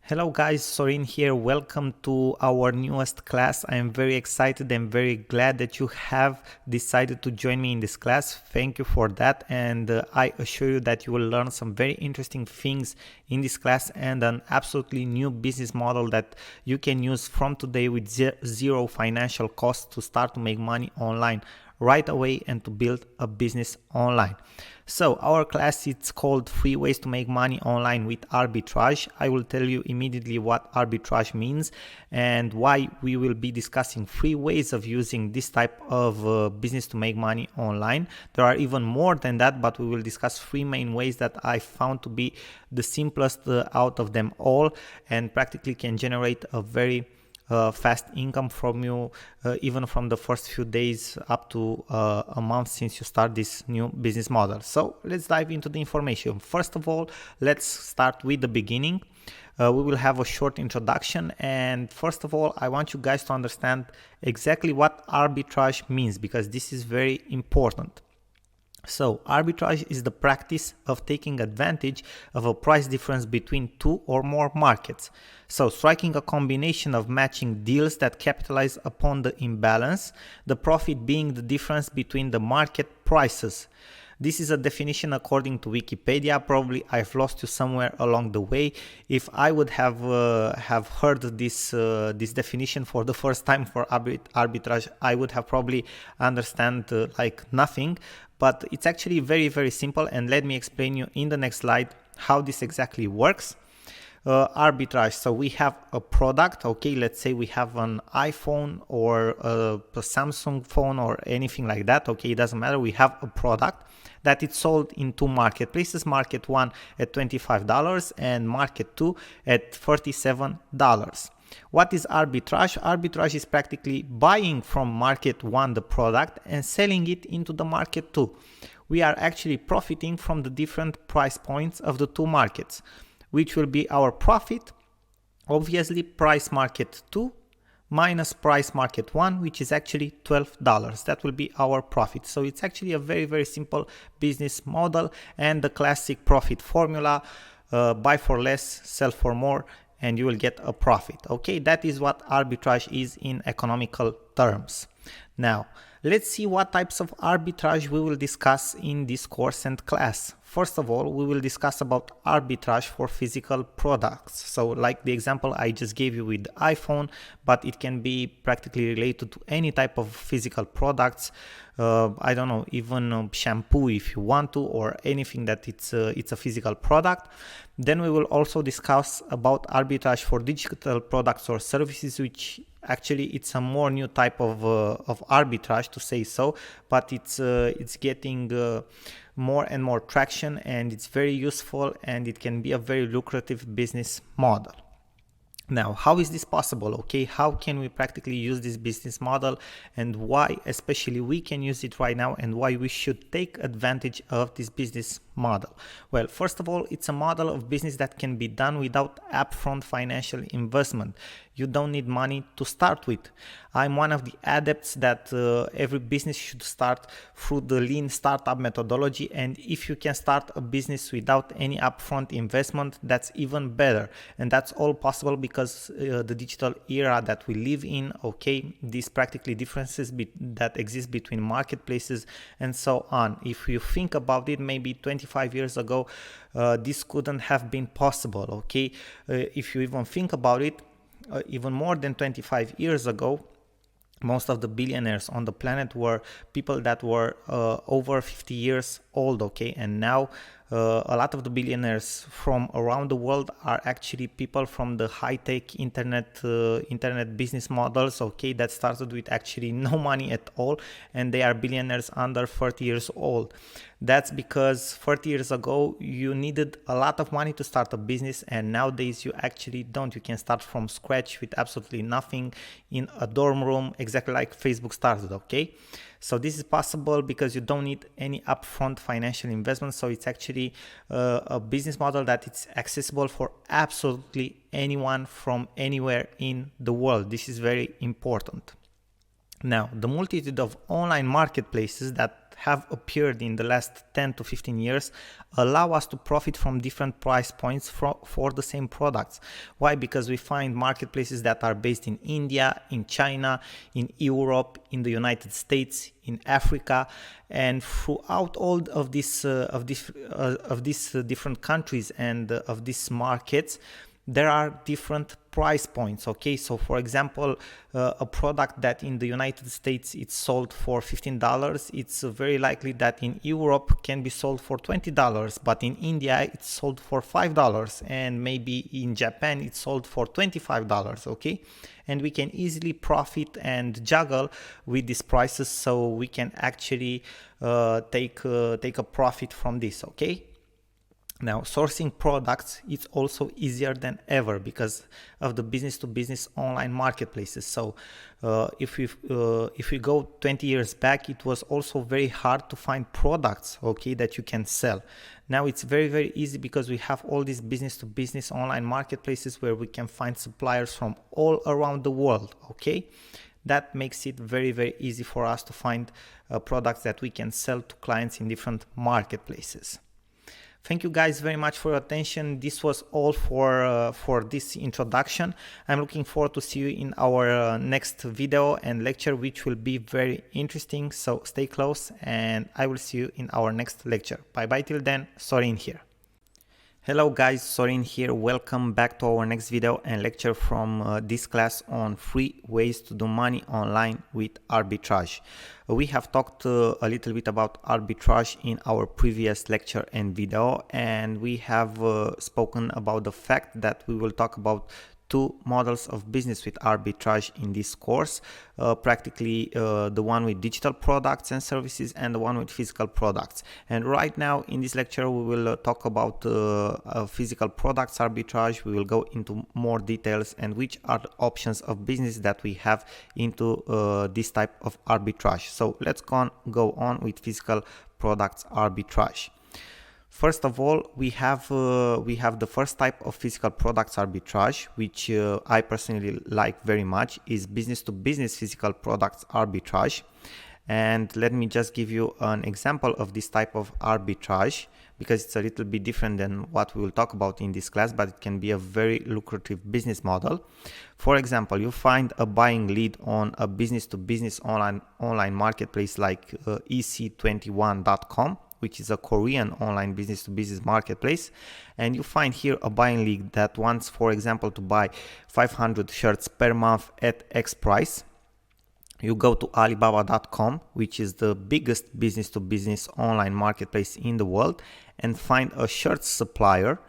Hello guys, Sorin here. Welcome to our newest class. I am very excited and very glad that you have decided to join me in this class. Thank you for that, and I assure you that you will learn some very interesting things in this class and an absolutely new business model that you can use from today with zero financial cost to start to make money online right away and to build a business online. So our class is called 3 ways to make money online with arbitrage. I will tell you immediately what arbitrage means and why we will be discussing 3 ways of using this type of business to make money online. There are even more than that, but we will discuss 3 main ways that I found to be the simplest out of them all and practically can generate a very fast income from you even from the first few days up to a month since you start this new business model. So let's dive into the information. First of all, let's start with the beginning. We will have a short introduction, and first of all I want you guys to understand exactly what arbitrage means, because this is very important. So arbitrage is the practice of taking advantage of a price difference between two or more markets. So striking a combination of matching deals that capitalize upon the imbalance, the profit being the difference between the market prices. This is a definition according to Wikipedia. Probably I've lost you somewhere along the way. If I would have heard this definition for the first time for arbitrage, I would have probably understand like nothing. But it's actually very, very simple, and let me explain you in the next slide how this exactly works. Arbitrage. So we have a product, okay, let's say we have an iPhone or a Samsung phone or anything like that, okay, it doesn't matter. We have a product that is sold in two marketplaces, market one at $25 and market two at $37. What is arbitrage? Arbitrage is practically buying from market one the product and selling it into the market two. We are actually profiting from the different price points of the two markets, which will be our profit. Obviously, price market 2 minus price market 1, which is actually $12. That will be our profit. So it's actually a very, very simple business model and the classic profit formula: buy for less, sell for more, and you will get a profit. Okay, that is what arbitrage is in economical terms. Now, let's see what types of arbitrage we will discuss in this course and class. First of all, we will discuss about arbitrage for physical products. So like the example I just gave you with the iPhone, but it can be practically related to any type of physical products. I don't know, even shampoo if you want to, or anything that it's a physical product. Then we will also discuss about arbitrage for digital products or services, which actually it's a more new type of arbitrage, to say so, but it's getting more and more traction, and it's very useful, and it can be a very lucrative business model. Now, how is this possible? Okay, how can we practically use this business model, and why especially we can use it right now, and why we should take advantage of this business model? Well, first of all, it's a model of business that can be done without upfront financial investment. You don't need money to start with. I'm one of the adepts that every business should start through the lean startup methodology, and if you can start a business without any upfront investment, that's even better. And that's all possible because the digital era that we live in, okay, these practically differences that exist between marketplaces and so on. If you think about it, maybe 25 years ago, this couldn't have been possible, okay? If you even think about it, even more than 25 years ago, most of the billionaires on the planet were people that were over 50 years old, okay? And now a lot of the billionaires from around the world are actually people from the high-tech internet business models, okay, that started with actually no money at all, and they are billionaires under 30 years old. That's because 30 years ago you needed a lot of money to start a business, and nowadays you actually don't. You can start from scratch with absolutely nothing in a dorm room, exactly like Facebook started, okay? So this is possible because you don't need any upfront financial investment. So it's actually a business model that it's accessible for absolutely anyone from anywhere in the world. This is very important. Now, the multitude of online marketplaces that have appeared in the last 10 to 15 years allow us to profit from different price points for the same products. Why? Because we find marketplaces that are based in India, in China, in Europe, in the United States, in Africa, and throughout all of these different countries and of these markets, there are different price points. Okay, so for example, a product that in the United States it's sold for $15, it's very likely that in Europe can be sold for $20, but in India it's sold for $5, and maybe in Japan it's sold for $25. Okay, and we can easily profit and juggle with these prices, so we can actually take a profit from this. Okay. Now, sourcing products is also easier than ever because of the business-to-business online marketplaces. So, if we go 20 years back, it was also very hard to find products, okay, that you can sell. Now it's very, very easy because we have all these business-to-business online marketplaces where we can find suppliers from all around the world, okay? That makes it very, very easy for us to find products that we can sell to clients in different marketplaces. Thank you guys very much for your attention. This was all for this introduction. I'm looking forward to see you in our next video and lecture, which will be very interesting. So stay close and I will see you in our next lecture. Bye bye till then. Sorin here. Hello guys, Sorin here. Welcome back to our next video and lecture from this class on 3 ways to do money online with arbitrage. We have talked a little bit about arbitrage in our previous lecture and video, and we have spoken about the fact that we will talk about 2 models of business with arbitrage in this course, practically the one with digital products and services and the one with physical products. And right now in this lecture we will talk about physical products arbitrage. We will go into more details and which are the options of business that we have into this type of arbitrage. So let's go on with physical products arbitrage. First of all, we have the first type of physical products arbitrage, which I personally like very much, is business to business physical products arbitrage. And let me just give you an example of this type of arbitrage, because it's a little bit different than what we will talk about in this class, but it can be a very lucrative business model. For example, you find a buying lead on a business to business online marketplace like ec21.com, which is a Korean online business to business marketplace, and you find here a buying lead that wants, for example, to buy 500 shirts per month at X price. You go to Alibaba.com, which is the biggest business to business online marketplace in the world, and find a shirt supplier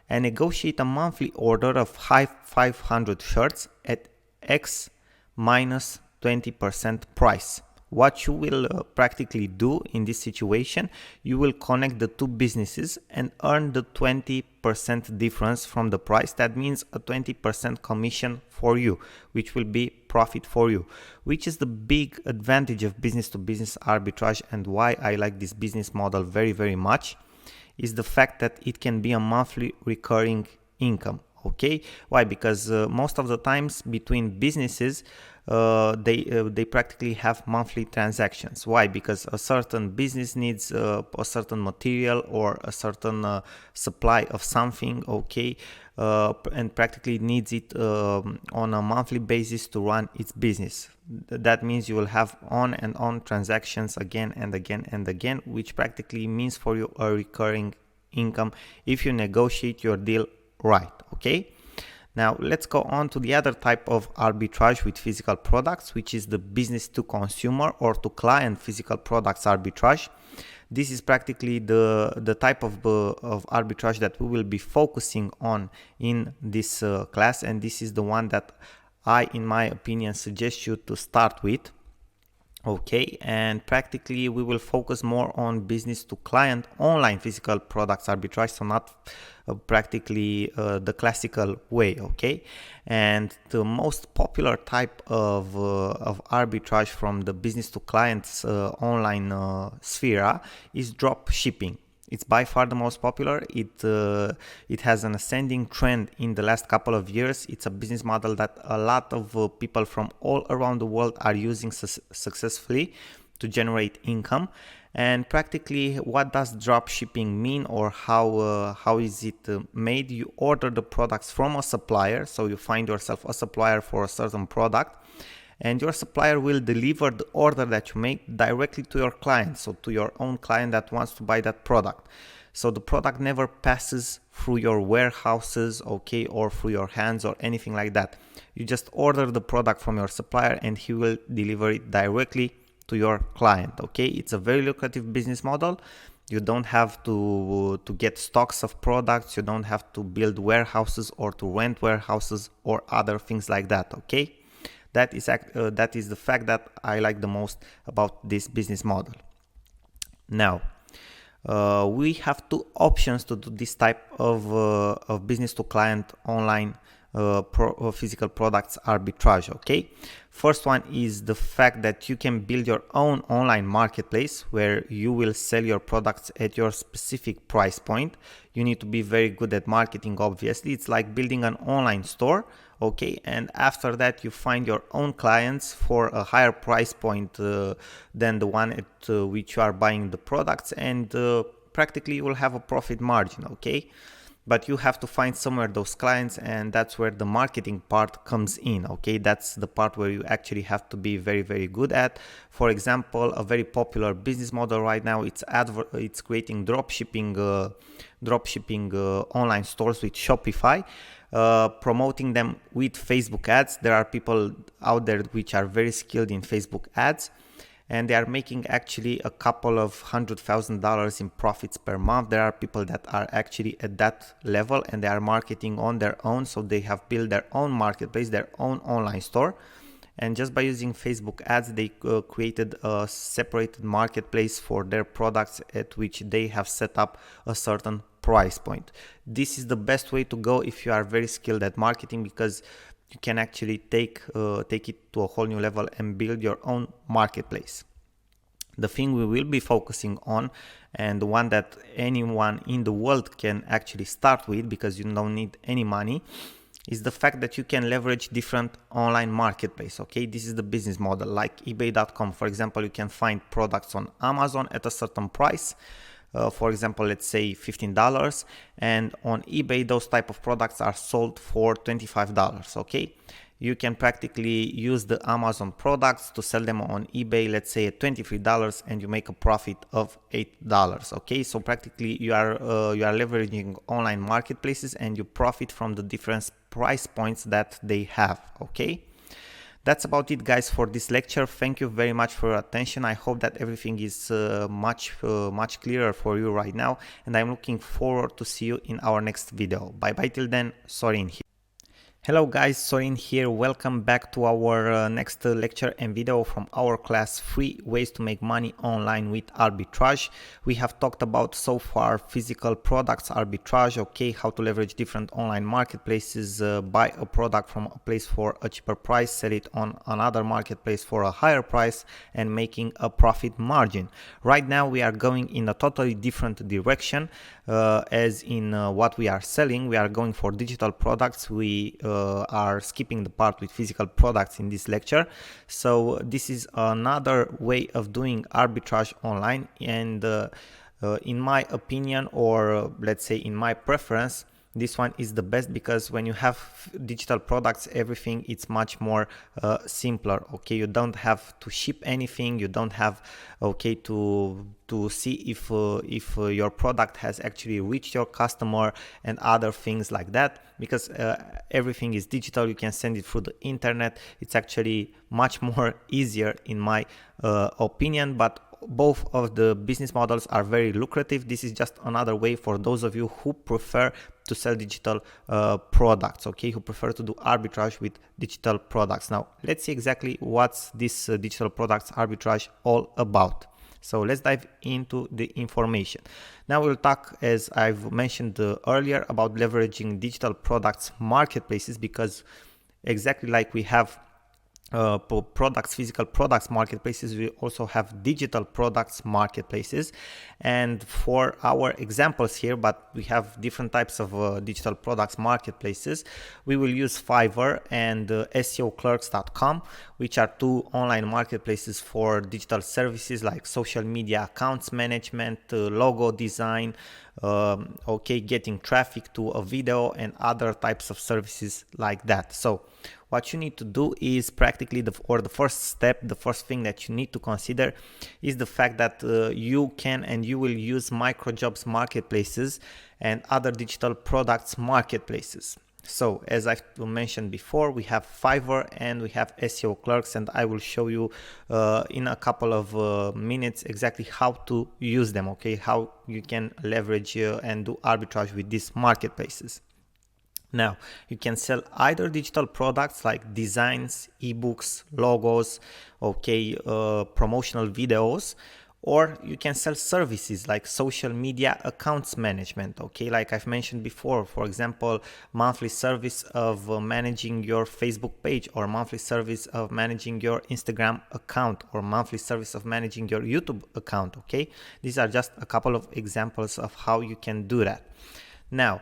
and negotiate a monthly order of 500 shirts at X minus 20% price. What you will practically do in this situation, you will connect the 2 businesses and earn the 20% difference from the price. That means a 20% commission for you, which will be profit for you, which is the big advantage of business to business arbitrage, and why I like this business model very, very much is the fact that it can be a monthly recurring income. Okay, why? Because most of the times between businesses they practically have monthly transactions. Why? Because a certain business needs a certain material or a certain supply of something, okay, and practically needs it on a monthly basis to run its business. That means you will have on and on transactions again and again and again, which practically means for you a recurring income if you negotiate your deal right. Okay, now let's go on to the other type of arbitrage with physical products, which is the business to consumer or to client physical products arbitrage. This is practically the type of arbitrage that we will be focusing on in this class, and this is the one that I, in my opinion, suggest you to start with. Okay, and practically we will focus more on business to client online physical products arbitrage, so not practically the classical way. Okay, and the most popular type of arbitrage from the business to clients online sphere is drop shipping. It's by far the most popular. It has an ascending trend in the last couple of years. It's a business model that a lot of people from all around the world are using successfully to generate income. And practically, what does drop shipping mean, or how is it made? You order the products from a supplier, so you find yourself a supplier for a certain product, and your supplier will deliver the order that you make directly to your client, so to your own client that wants to buy that product. So the product never passes through your warehouses, okay, or through your hands or anything like that. You just order the product from your supplier and he will deliver it directly to your client, okay? It's a very lucrative business model. You don't have to get stocks of products. You don't have to build warehouses or to rent warehouses or other things like that, okay? That is the fact that I like the most about this business model. Now, we have two options to do this type of business to client online physical products arbitrage, okay? First one is the fact that you can build your own online marketplace where you will sell your products at your specific price point. You need to be very good at marketing, obviously. It's like building an online store, okay? And after that, you find your own clients for a higher price point than the one at which you are buying the products, and practically you will have a profit margin, okay? But you have to find somewhere those clients, and that's where the marketing part comes in, okay? That's the part where you actually have to be very, very good at. For example, a very popular business model right now, it's creating dropshipping online stores with Shopify, promoting them with Facebook ads. There are people out there which are very skilled in Facebook ads, and they are making actually a couple of $100,000 in profits per month. There are people that are actually at that level and they are marketing on their own. So they have built their own marketplace, their own online store. And just by using Facebook ads, they created a separated marketplace for their products at which they have set up a certain price point. This is the best way to go if you are very skilled at marketing, because you can actually take it to a whole new level and build your own marketplace. The thing we will be focusing on, and the one that anyone in the world can actually start with because you don't need any money, is the fact that you can leverage different online marketplace, okay? This is the business model. Like ebay.com, for example, you can find products on Amazon at a certain price. For example, let's say $15, and on eBay those type of products are sold for $25, okay? You can practically use the Amazon products to sell them on eBay, let's say at $23, and you make a profit of $8, okay? So practically you are leveraging online marketplaces and you profit from the different price points that they have, okay? That's about it, guys, for this lecture. Thank you very much for your attention. I hope that everything is much clearer for you right now, and I'm looking forward to see you in our next video. Bye bye till then. Sorin here. Hello guys, Sorin here. Welcome back to our next lecture and video from our class 3 ways to make money online with arbitrage. We have talked about so far physical products arbitrage, okay, how to leverage different online marketplaces, buy a product from a place for a cheaper price, sell it on another marketplace for a higher price, and making a profit margin. Right now we are going in a totally different direction, as in what we are selling. We are going for digital products. We are skipping the part with physical products in this lecture. So this is another way of doing arbitrage online, and in my opinion, or let's say in my preference, this one is the best, because when you have digital products, everything it's much more simpler, okay? You don't have to ship anything. You don't have, okay, to see if your product has actually reached your customer and other things like that, because everything is digital. You can send it through the internet. It's actually much more easier in my opinion, but both of the business models are very lucrative. This is just another way for those of you who prefer to sell digital products, okay, who prefer to do arbitrage with digital products. Now let's see exactly what's this digital products arbitrage all about. So let's dive into the information. Now we'll talk, as I've mentioned earlier, about leveraging digital products marketplaces, because exactly like we have products, physical products marketplaces. We also have digital products marketplaces. And for our examples here, but we have different types of digital products marketplaces, we will use Fiverr and SEOclerks.com, which are two online marketplaces for digital services like social media accounts management, logo design, getting traffic to a video, and other types of services like that. So what you need to do is practically the first step, the first thing that you need to consider is the fact that you can and you will use microjobs marketplaces and other digital products marketplaces. So as I mentioned before, we have Fiverr and we have SEO Clerks, and I will show you in a couple of minutes exactly how to use them, okay? How you can leverage and do arbitrage with these marketplaces. Now, you can sell either digital products like designs, ebooks, logos, promotional videos, or you can sell services like social media accounts management, okay? Like I've mentioned before, for example, monthly service of managing your Facebook page, or monthly service of managing your Instagram account, or monthly service of managing your YouTube account, okay? These are just a couple of examples of how you can do that. Now,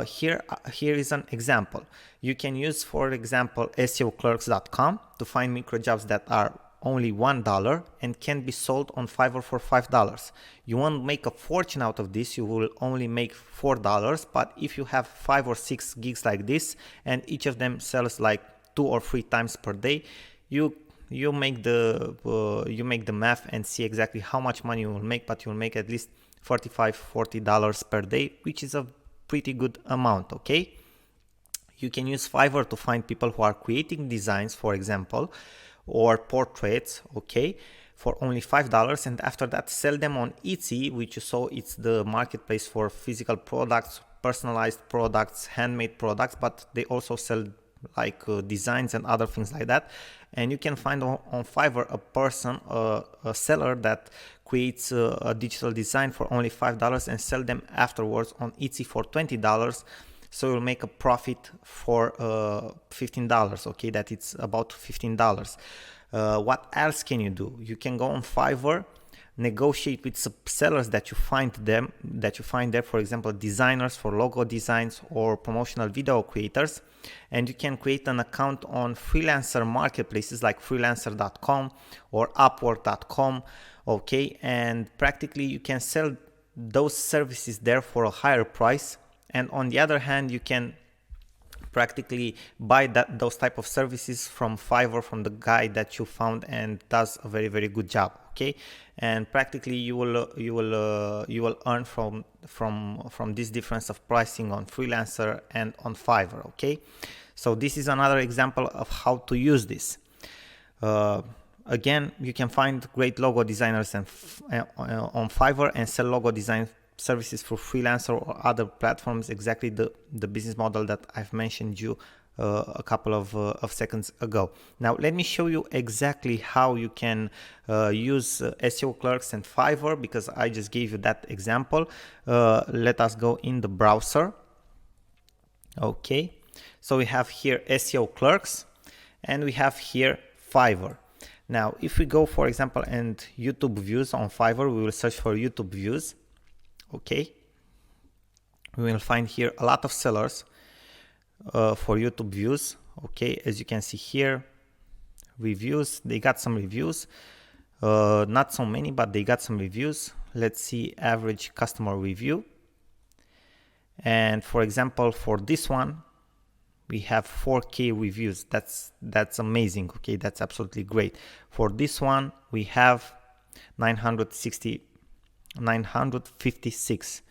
here is an example. You can use, for example, SEOclerks.com to find microjobs that are only $1 and can be sold on Fiverr for $5. You won't make a fortune out of this, you will only make $4, but if you have 5 or 6 gigs like this and each of them sells like 2 or 3 times per day, you make the math and see exactly how much money you will make, but you'll make at least $35-40 per day, which is a pretty good amount, okay? You can use Fiverr to find people who are creating designs, for example, or portraits, okay, for only $5, and after that sell them on Etsy, which you saw, it's the marketplace for physical products, personalized products, handmade products, but they also sell like designs and other things like that. And you can find on Fiverr a person, a seller that creates a digital design for only $5 and sell them afterwards on Etsy for $20. So you'll make a profit for $15, okay? That it's about $15. What else can you do? You can go on Fiverr, negotiate with sellers that you find there, for example, designers for logo designs or promotional video creators, and you can create an account on freelancer marketplaces like freelancer.com or upwork.com, okay, and practically you can sell those services there for a higher price. And on the other hand, you can practically buy those type of services from Fiverr, from the guy that you found and does a very, very good job, okay? And practically you will earn from this difference of pricing on freelancer and on Fiverr, okay? So this is another example of how to use this. Again, you can find great logo designers on Fiverr and sell logo design services for freelancer or other platforms, exactly the business model that I've mentioned you a couple of seconds ago. Now let me show you exactly how you can use SEO Clerks and Fiverr, because I just gave you that example. Let us go in the browser. Okay, so we have here SEO Clerks and we have here Fiverr. Now if we go, for example, and YouTube views on Fiverr, we will search for YouTube views. Okay, we will find here a lot of sellers for YouTube views. Okay, as you can see here, reviews, they got some reviews, not so many, but they got some reviews. Let's see average customer review, and for example, for this one we have 4K reviews. That's amazing. Okay, that's absolutely great. For this one we have 956.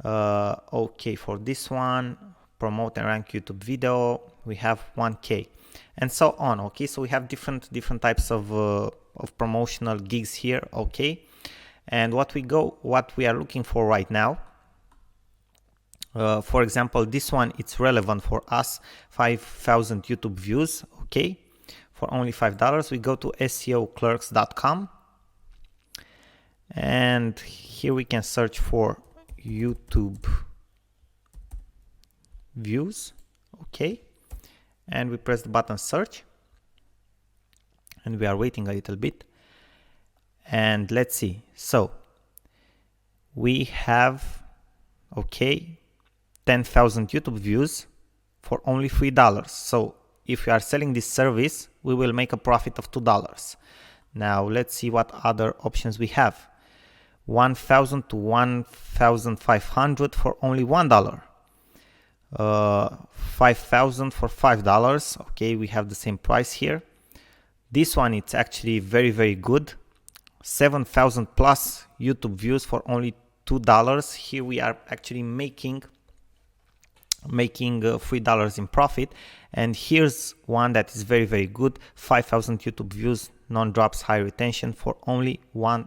Okay, for this one, promote and rank YouTube video, we have 1K, and so on. Okay, so we have different types of promotional gigs here. Okay, and what we are looking for right now, for example, this one, it's relevant for us, 5,000 YouTube views. Okay, for only $5, we go to SEOclerks.com. And here we can search for YouTube views, okay, and we press the button search, and we are waiting a little bit. And let's see. So we have, okay, 10,000 YouTube views for only $3. So if we are selling this service, we will make a profit of $2. Now let's see what other options we have. 1,000 to 1,500 for only $1. 5,000 for $5. Okay, we have the same price here. This one, it's actually very good. 7,000 plus YouTube views for only $2. Here we are actually making $3 in profit. And here's one that is very good. 5,000 YouTube views, non-drops, high retention for only $1.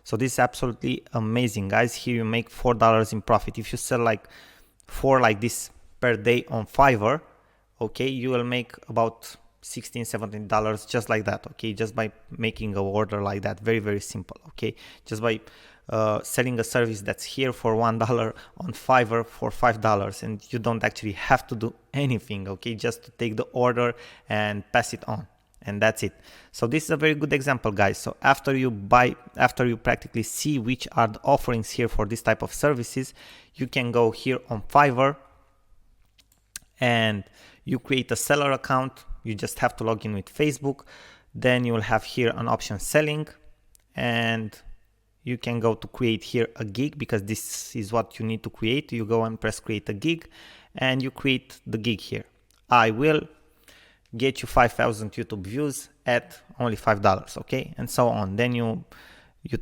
So this is absolutely amazing, guys. Here you make $4 in profit. If you sell like 4 like this per day on Fiverr, okay, you will make about $16-17 just like that. Okay, just by making an order like that. Very simple. Okay, just by selling a service that's here for $1 on Fiverr for $5, and you don't actually have to do anything. Okay, just to take the order and pass it on, and that's it. So this is a very good example, guys. So after you practically see which are the offerings here for this type of services, you can go here on Fiverr and you create a seller account. You just have to log in with Facebook. Then you will have here an option selling, and you can go to create here a gig, because this is what you need to create. You go and press create a gig, and you create the gig here. I will get you 5,000 YouTube views at only $5, okay, and so on. Then you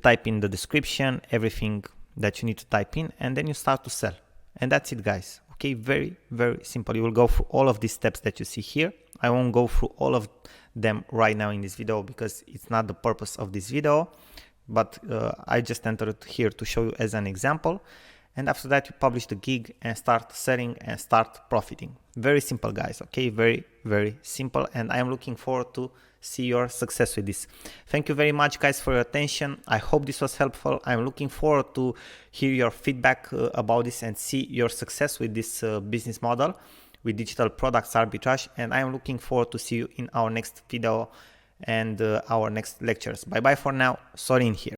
type in the description, everything that you need to type in, and then you start to sell, and that's it, guys. Okay, very simple. You will go through all of these steps that you see here. I won't go through all of them right now in this video because it's not the purpose of this video, but I just entered here to show you as an example. And after that, you publish the gig and start selling and start profiting. Very simple, guys. Okay, very simple. And I'm looking forward to see your success with this. Thank you very much, guys, for your attention. I hope this was helpful. I'm looking forward to hear your feedback about this and see your success with this business model with digital products arbitrage. And I'm looking forward to see you in our next video and our next lectures. Bye bye for now. Sorin here.